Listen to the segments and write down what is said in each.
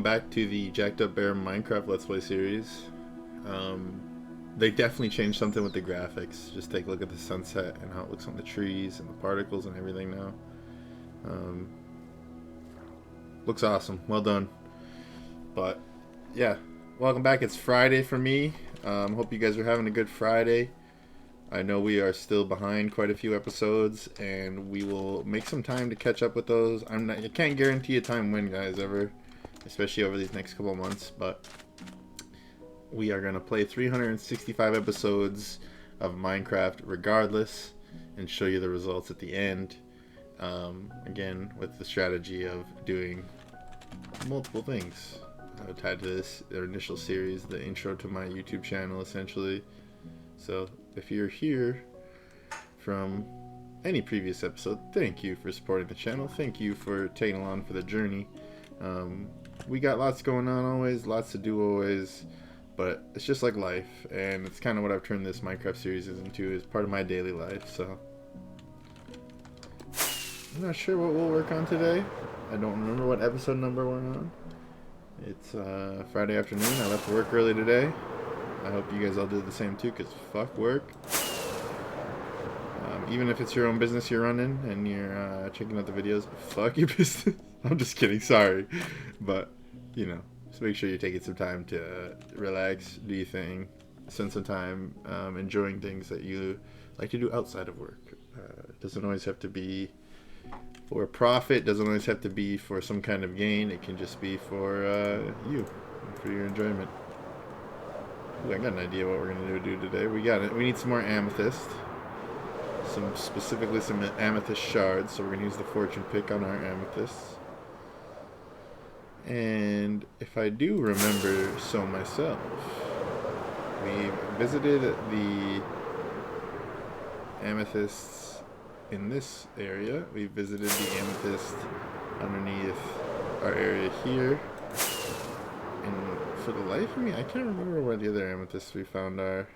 welcome back to the Jackedupbear Minecraft Let's Play series. They definitely changed something with the graphics. Just take a look at the sunset and how it looks on the trees and the particles and everything now. Looks awesome. Well done. But yeah, welcome back. It's Friday for me. Hope you guys are having a good Friday. I know we are still behind quite a few episodes, and we will make some time to catch up with those. I can't guarantee a time when, guys, ever, especially over these next couple of months, but we are going to play 365 episodes of Minecraft regardless and show you the results at the end. Again, with the strategy of doing multiple things tied to this, their initial series, the intro to my YouTube channel, essentially. So if you're here from any previous episode, thank you for supporting the channel. Thank you for taking along for the journey. We got lots going on always, lots to do always, but it's just like life, and it's kind of what I've turned this Minecraft series into, is part of my daily life. So I'm not sure what we'll work on today. I don't remember what episode number we're on. It's Friday afternoon. I left work early today. I hope you guys all did the same too, because fuck work. Even if it's your own business you're running and you're checking out the videos, fuck your business. I'm just kidding, sorry. But, you know, just make sure you're taking some time to relax, do your thing, spend some time enjoying things that you like to do outside of work. It doesn't always have to be for profit, doesn't always have to be for some kind of gain. It can just be for you, for your enjoyment. Ooh, I got an idea what we're gonna do today. We need some more amethyst. Specifically some amethyst shards. So we're gonna use the fortune pick on our amethysts. And if I do remember so myself, we visited the amethysts in this area. We visited the amethyst underneath our area here. And for the life of me, I can't remember where the other amethysts we found are.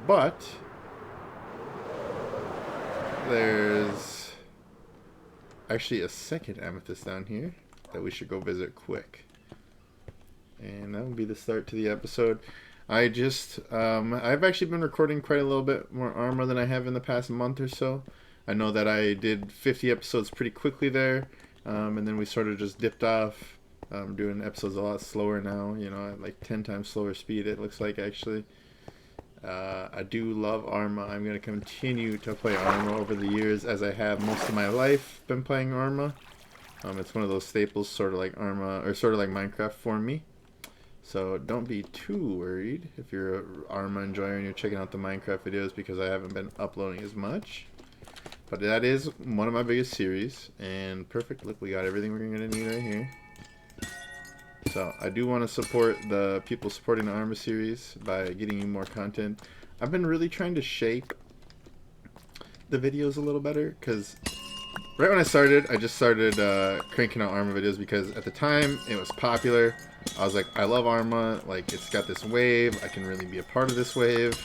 But there's actually a second amethyst down here that we should go visit quick. And that will be the start to the episode. I've actually been recording quite a little bit more armor than I have in the past month or so. I know that I did 50 episodes pretty quickly there, and then we sort of just dipped off. I'm doing episodes a lot slower now, you know, at like 10 times slower speed, it looks like, actually. I do love Arma. I'm going to continue to play Arma over the years, as I have most of my life been playing Arma. It's one of those staples, sort of like Arma, or sort of like Minecraft for me. So don't be too worried if you're an Arma enjoyer and you're checking out the Minecraft videos, because I haven't been uploading as much. But that is one of my biggest series, and perfect. Look, we got everything we're going to need right here. So I do want to support the people supporting the Arma series by getting you more content. I've been really trying to shape the videos a little better, because right when I started, I just started cranking out Arma videos because at the time it was popular. I was like, I love Arma, like it's got this wave, I can really be a part of this wave,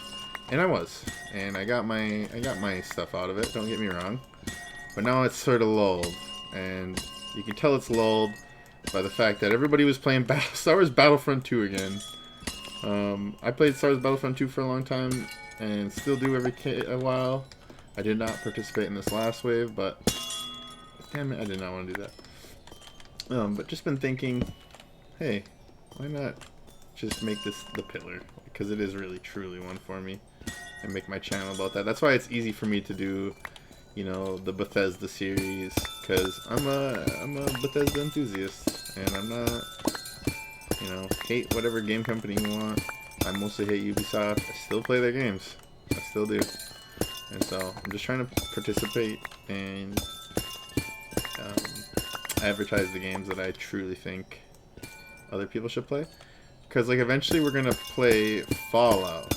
and I was, and I got my stuff out of it. Don't get me wrong, but now it's sort of lulled, and you can tell it's lulled by the fact that everybody was playing Star Wars Battlefront 2 again. I played Star Wars Battlefront 2 for a long time, and still do every a while. I did not participate in this last wave, but damn it, I did not want to do that. But just been thinking, hey, why not just make this the pillar? Because it is really, truly one for me, and make my channel about that. That's why it's easy for me to do, you know, the Bethesda series, because I'm a Bethesda enthusiast, and I'm not, you know, hate whatever game company you want. I mostly hate Ubisoft. I still play their games. I still do. And so I'm just trying to participate and advertise the games that I truly think other people should play. Because, like, eventually we're going to play Fallout.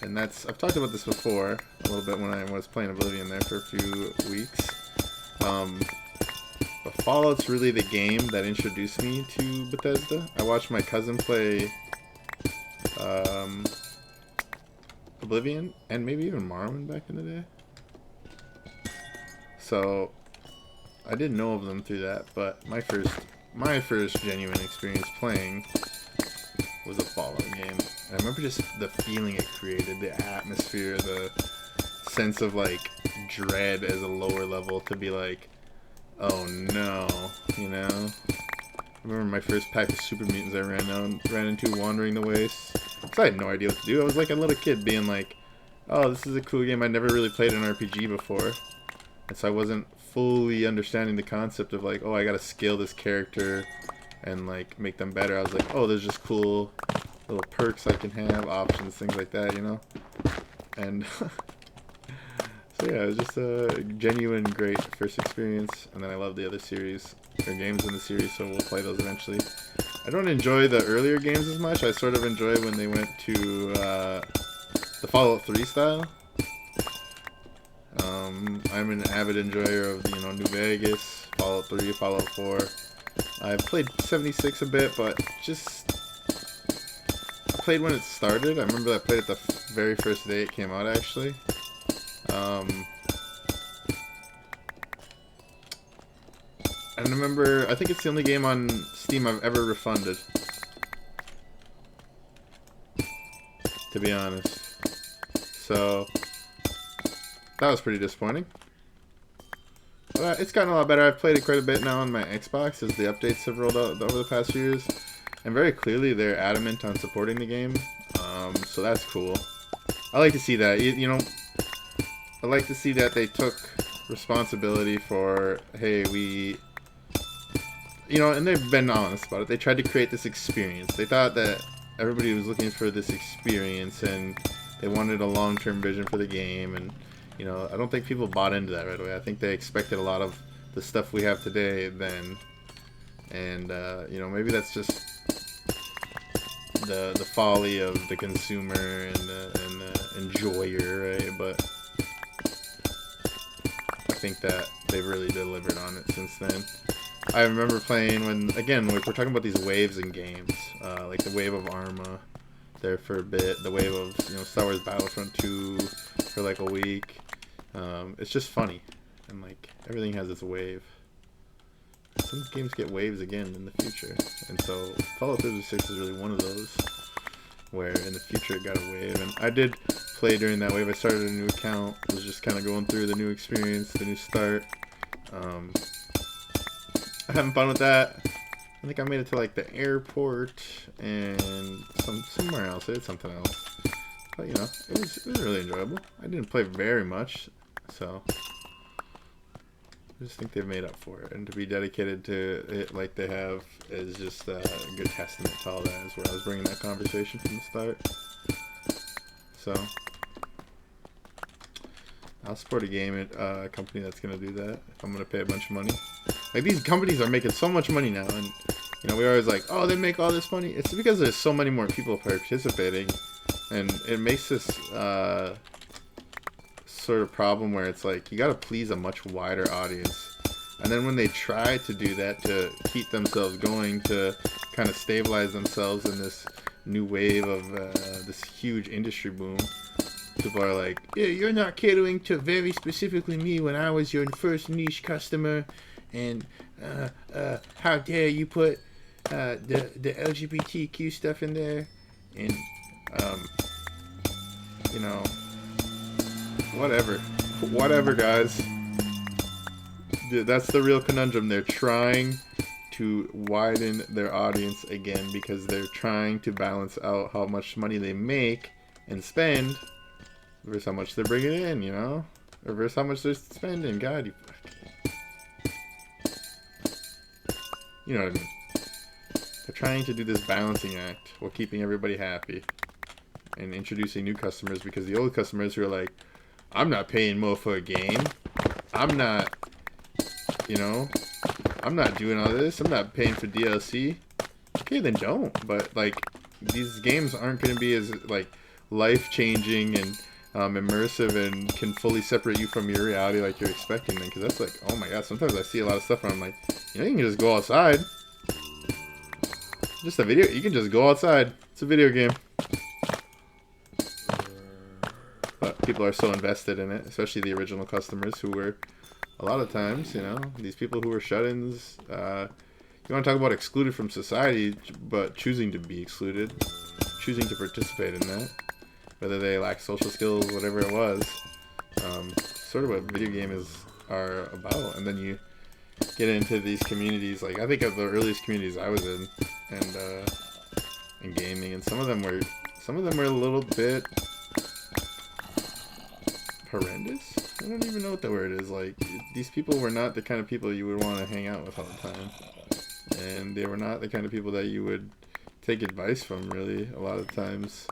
And that's, I've talked about this before a little bit when I was playing Oblivion there for a few weeks. But Fallout's really the game that introduced me to Bethesda. I watched my cousin play Oblivion, and maybe even Morrowind back in the day. So I didn't know of them through that, but my first my first genuine experience playing was a Fallout game. And I remember just the feeling it created, the atmosphere, the sense of like dread as a lower level to be like, oh no, you know. I remember my first pack of super mutants I ran into wandering the wastes. Cause I had no idea what to do. I was like a little kid being like, oh, this is a cool game. I never really played an RPG before. And so I wasn't fully understanding the concept of like, oh, I gotta scale this character and like make them better. I was like, oh, there's just cool little perks I can have, options, things like that, you know? And so yeah, it was just a genuine great first experience. And then I love the other series, or games in the series, so we'll play those eventually. I don't enjoy the earlier games as much. I sort of enjoy when they went to the Fallout 3 style. I'm an avid enjoyer of, you know, New Vegas, Fallout 3, Fallout 4. I've played 76 a bit, but just I played when it started. I remember I played it the very first day it came out, actually. And I remember, I think it's the only game on Steam I've ever refunded, to be honest. So that was pretty disappointing. But it's gotten a lot better. I've played it quite a bit now on my Xbox as the updates have rolled out over the past few years. And very clearly they're adamant on supporting the game. So that's cool. I like to see that. You know, I like to see that they took responsibility for, hey, we... You know, and they've been honest about it. They tried to create this experience. They thought that everybody was looking for this experience and they wanted a long-term vision for the game. And, you know, I don't think people bought into that right away. I think they expected a lot of the stuff we have today then. And, you know, maybe that's just the folly of the consumer and the enjoyer, right? But I think that they've really delivered on it since then. I remember playing when, again, like we're talking about these waves in games, like the wave of Arma there for a bit, the wave of, you know, Star Wars Battlefront 2 for like a week. It's just funny, and like everything has its wave. Some games get waves again in the future, and so Fallout 36 is really one of those where in the future it got a wave. And I did play during that wave. I started a new account, was just kind of going through the new experience, the new start. Having fun with that. I think I made it to like the airport and somewhere else. I did something else, but you know, it was really enjoyable. I didn't play very much, so I just think they've made up for it. And to be dedicated to it like they have is just a good testament to all that. Is where I was bringing that conversation from the start. So I'll support a game company that's gonna do that if I'm gonna pay a bunch of money. Like, these companies are making so much money now, and you know, we're always like, oh, they make all this money. It's because there's so many more people participating, and it makes this sort of problem where it's like you gotta please a much wider audience. And then when they try to do that to keep themselves going, to kind of stabilize themselves in this new wave of this huge industry boom, people are like, yeah, you're not catering to very specifically me when I was your first niche customer, and how dare you put the LGBTQ stuff in there, and you know, whatever guys. That's the real conundrum. They're trying to widen their audience again because they're trying to balance out how much money they make and spend versus how much they're bringing in, you know? Or versus how much they're spending. God, you know what I mean? They're trying to do this balancing act while keeping everybody happy and introducing new customers, because the old customers who are like, I'm not paying more for a game. I'm not, you know, I'm not doing all this. I'm not paying for DLC. Okay, then don't. But, like, these games aren't going to be as, like, life-changing and immersive and can fully separate you from your reality like you're expecting them. Because that's like, oh my god, sometimes I see a lot of stuff and I'm like, you know, you can just go outside. Just a video, you can just go outside. It's a video game. But people are so invested in it, especially the original customers who were, a lot of times, you know, these people who were shut-ins, you want to talk about excluded from society, but choosing to be excluded, choosing to participate in that, whether they lack social skills, whatever it was. Sort of what video games are about. And then you get into these communities. Like, I think of the earliest communities I was and in gaming, and some of them were a little bit horrendous. I don't even know what the word is. Like, these people were not the kind of people you would want to hang out with all the time, and they were not the kind of people that you would take advice from, really, a lot of times,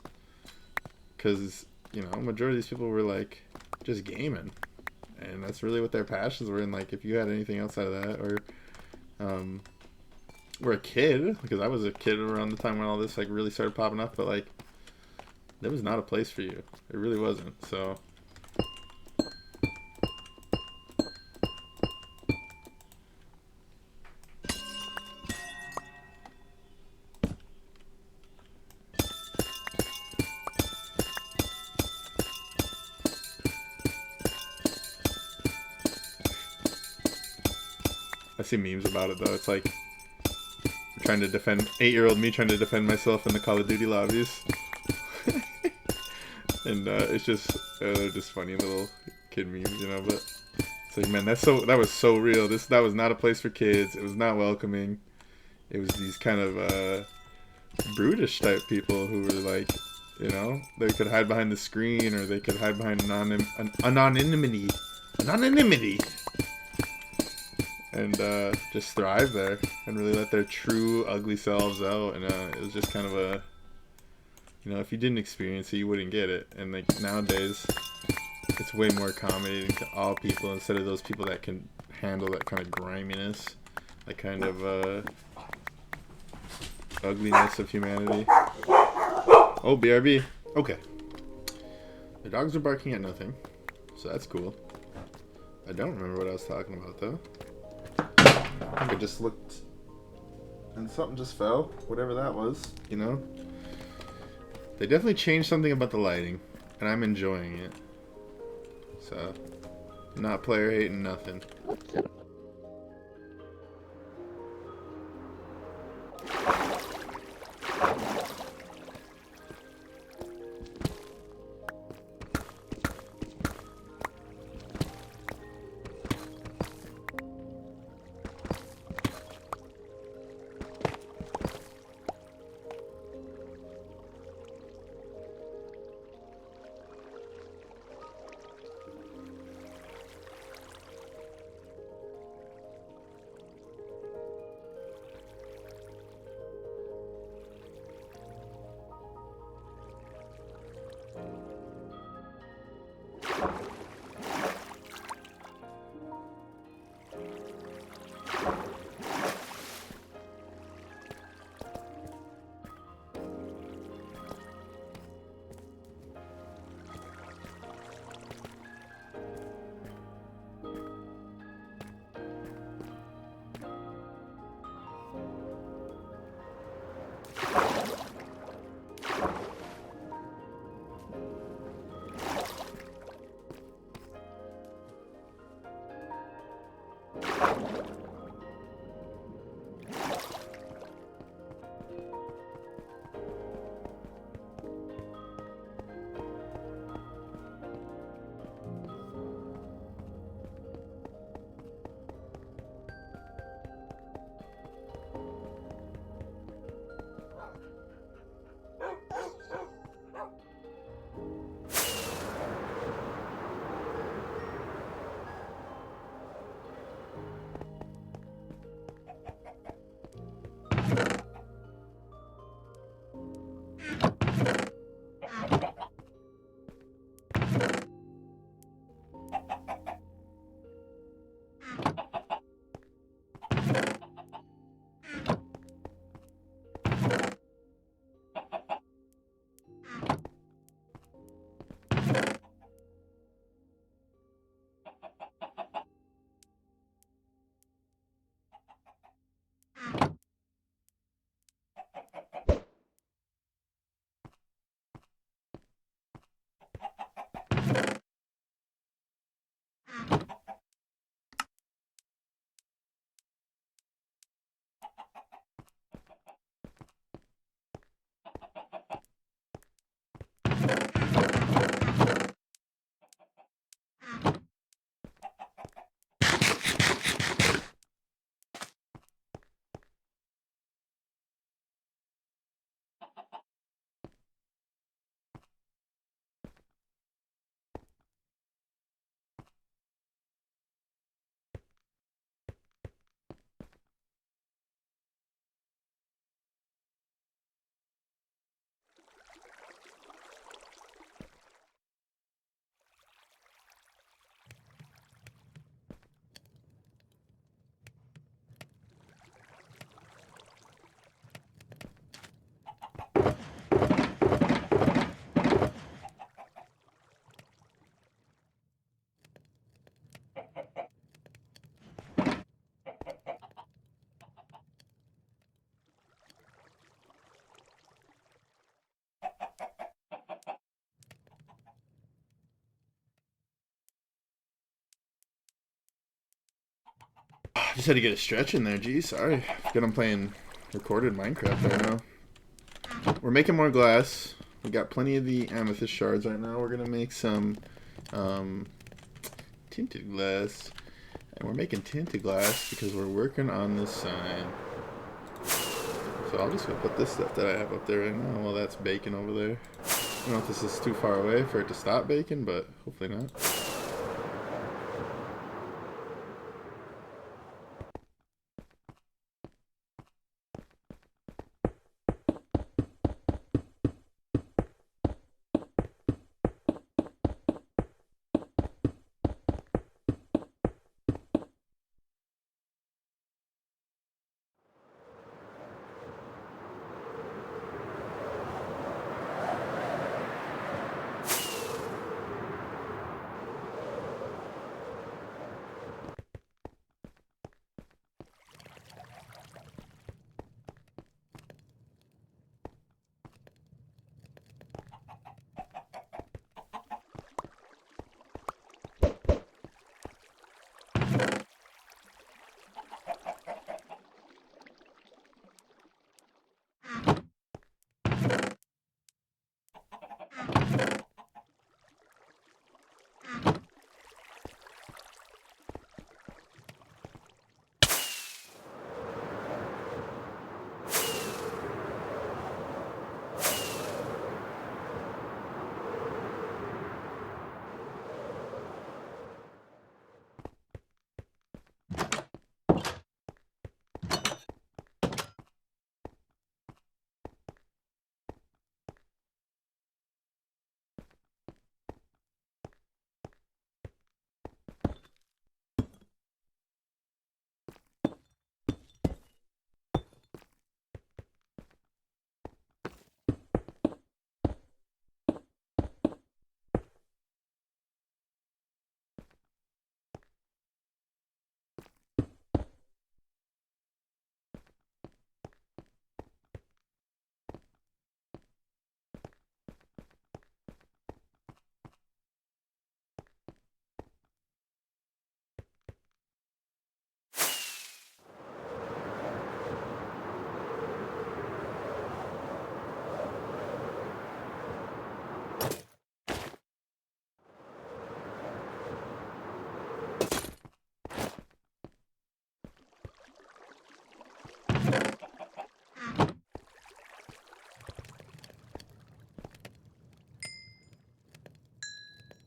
because, you know, majority of these people were like just gaming, and that's really what their passions were. And like, if you had anything outside of that, or were a kid, because I was a kid around the time when all this like really started popping up, but like, there was not a place for you. It really wasn't. So I see memes about it though. It's like trying to defend 8-year-old me trying to defend myself in the Call of Duty lobbies. And it's just they're just funny little kid memes, you know. But it's like, man, that was so real. That was not a place for kids. It was not welcoming. It was these kind of brutish type people who were like, you know, they could hide behind the screen, or they could hide behind anonymity, and just thrive there and really let their true ugly selves out. And it was just kind of a, you know, if you didn't experience it, you wouldn't get it. And like nowadays, it's way more accommodating to all people instead of those people that can handle that kind of griminess, that kind of ugliness of humanity. Oh, BRB. Okay. The dogs are barking at nothing, so that's cool. I don't remember what I was talking about though. I think I just looked and something just fell, whatever that was, you know. They definitely changed something about the lighting, and I'm enjoying it. So, not player hating nothing. Just had to get a stretch in there. Geez, sorry. Forget I'm playing recorded Minecraft right now. We're making more glass. We got plenty of the amethyst shards right now. We're gonna make some um, tinted glass, and we're making tinted glass because we're working on this sign. So I'll just go put this stuff that I have up there right now while that's baking over there. I don't know if this is too far away for it to stop baking, but hopefully not.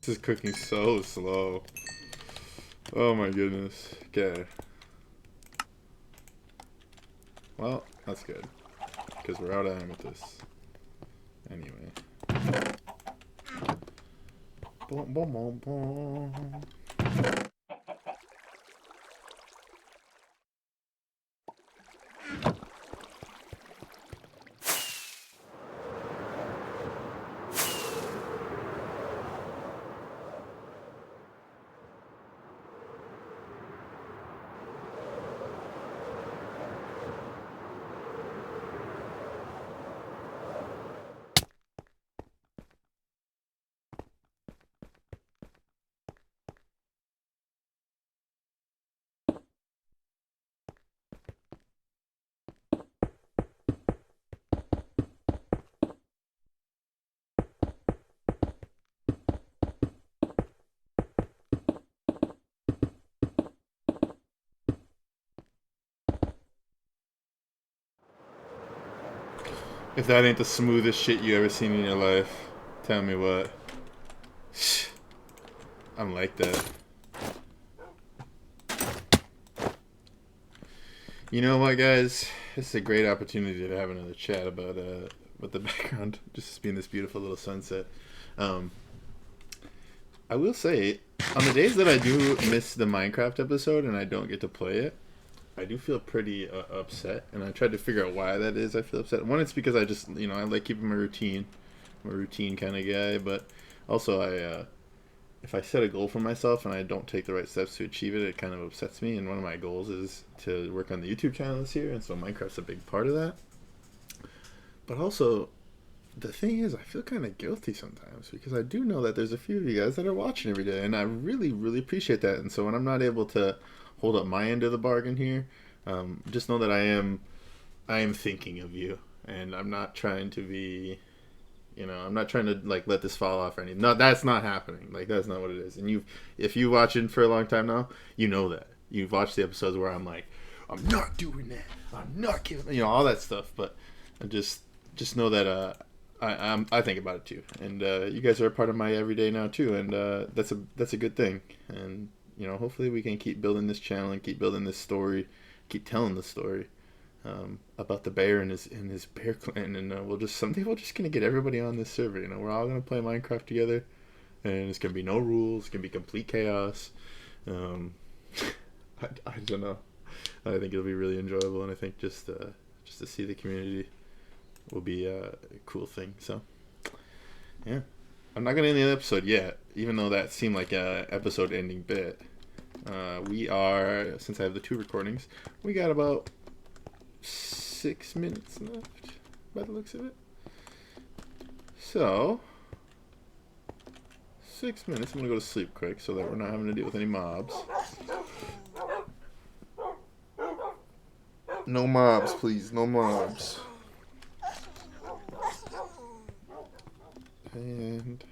This is cooking so slow. Oh my goodness. Okay. Well, that's good. Because we're out of amethyst. Anyway. Boom, boom, boom, boom. If that ain't the smoothest shit you ever seen in your life, tell me what. I'm like that. You know what, guys? This is a great opportunity to have another chat about the background just being this beautiful little sunset. Um, I will say, on the days that I do miss the Minecraft episode and I don't get to play it, I do feel pretty upset, and I tried to figure out why that is. I feel upset. One, it's because I just, I like keeping my routine. I'm a routine kind of guy, but also if I set a goal for myself and I don't take the right steps to achieve it, it kind of upsets me. And one of my goals is to work on the YouTube channel this year, and so Minecraft's a big part of that. But also, the thing is, I feel kind of guilty sometimes because I do know that there's a few of you guys that are watching every day, and I really, really appreciate that. And so when I'm not able to hold up my end of the bargain here. Just know that I am thinking of you, and I'm not trying to be, I'm not trying to like let this fall off or anything. No, that's not happening. Like that's not what it is. And if you watching for a long time now, you know that you've watched the episodes where I'm like, I'm not doing that. I'm not giving, all that stuff. But I just know that I think about it too, and you guys are a part of my everyday now too, and that's a good thing. And hopefully we can keep building this channel and keep building this story, keep telling the story. About the bear and his bear clan, and someday we're just gonna get everybody on this server. We're all gonna play Minecraft together, and it's gonna be no rules. It's gonna be complete chaos. Um, I don't know. I think it'll be really enjoyable, and I think just to see the community will be a cool thing. So yeah, I'm not gonna end the episode yet, even though that seemed like a episode ending bit. We are, since I have the 2 recordings, we got about 6 minutes left by the looks of it. So 6 minutes. I'm gonna go to sleep quick so that we're not having to deal with any mobs. No mobs, please. No mobs. And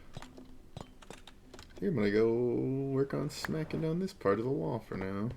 here, I'm gonna go work on smacking down this part of the wall for now.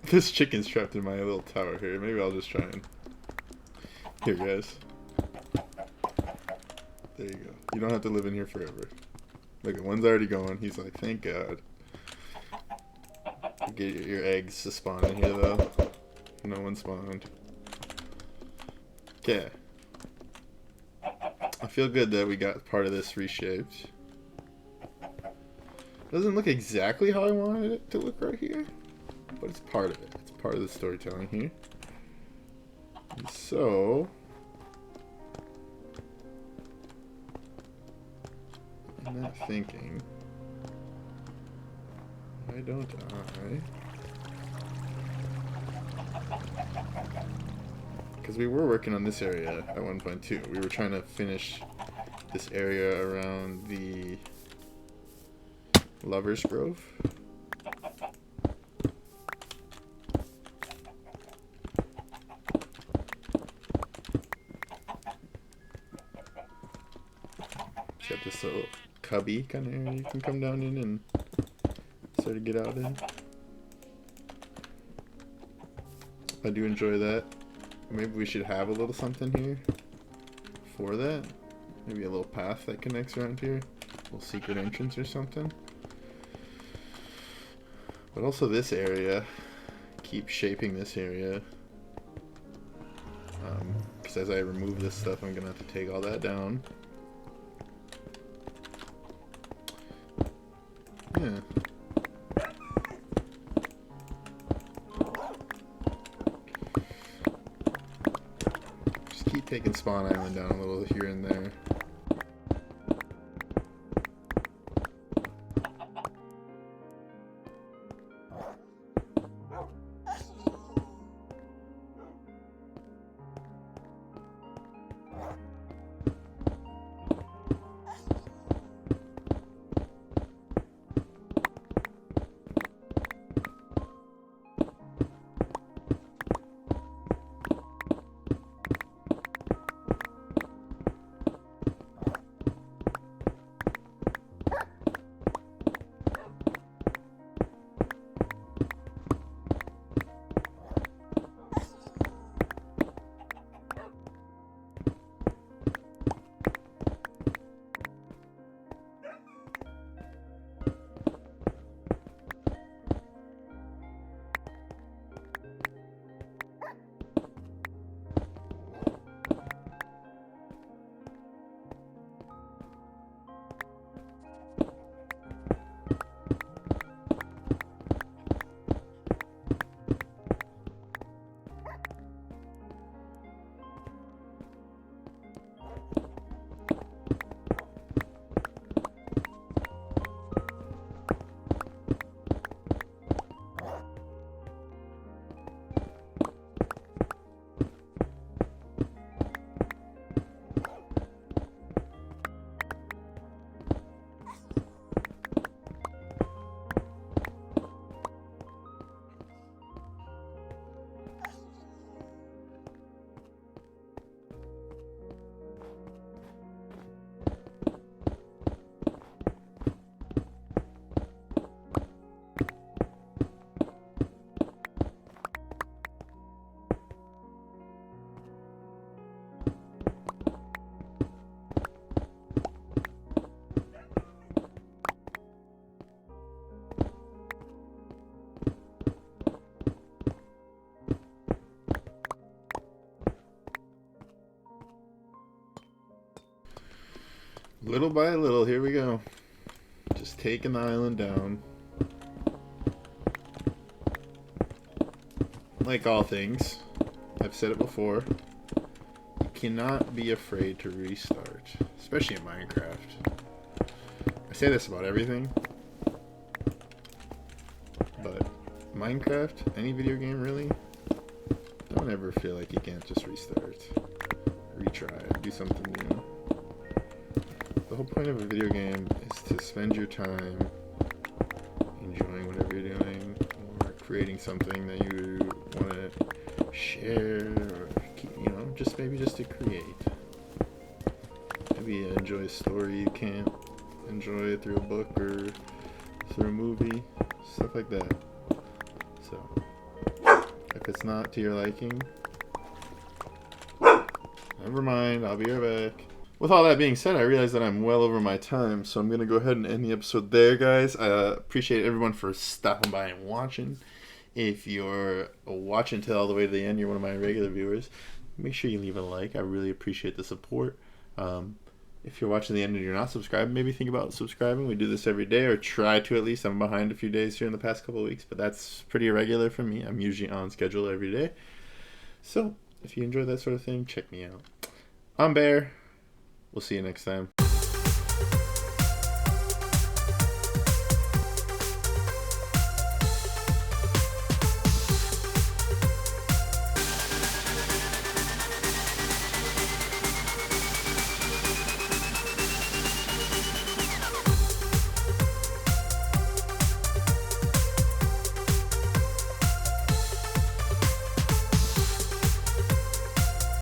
This chicken's trapped in my little tower here. Maybe I'll just try and... Here, guys. There you go. You don't have to live in here forever. Look, one's already going. He's like, thank God. Get your eggs to spawn in here, though. No one spawned. Okay. I feel good that we got part of this reshaped. Doesn't look exactly how I wanted it to look right here, but it's part of it. It's part of the storytelling here. And so, I'm not thinking, why don't I? Because we were working on this area at one point too. We were trying to finish this area around the Lover's Grove. It's got this little cubby kind of area you can come down in and sort of get out in. I do enjoy that. Maybe we should have a little something here for that. Maybe a little path that connects around here. A little secret entrance or something. But also this area. Keep shaping this area. Because as I remove this stuff, I'm going to have to take all that down. Yeah. Just keep taking Spawn Island down a little here and there. Little by little, here we go. Just taking the island down. Like all things, I've said it before, you cannot be afraid to restart, especially in Minecraft. I say this about everything, but Minecraft, any video game really, don't ever feel like you can't just restart, retry, do something new. The whole point of a video game is to spend your time enjoying whatever you're doing, or creating something that you want to share, or just maybe just to create. Maybe you enjoy a story you can't enjoy through a book or through a movie, stuff like that. So, if it's not to your liking, never mind, I'll be right back. With all that being said, I realize that I'm well over my time, so I'm going to go ahead and end the episode there, guys. I appreciate everyone for stopping by and watching. If you're watching till all the way to the end, you're one of my regular viewers, make sure you leave a like. I really appreciate the support. If you're watching the end and you're not subscribed, maybe think about subscribing. We do this every day, or try to at least. I'm behind a few days here in the past couple of weeks, but that's pretty irregular for me. I'm usually on schedule every day. So, if you enjoy that sort of thing, check me out. I'm Bear. We'll see you next time.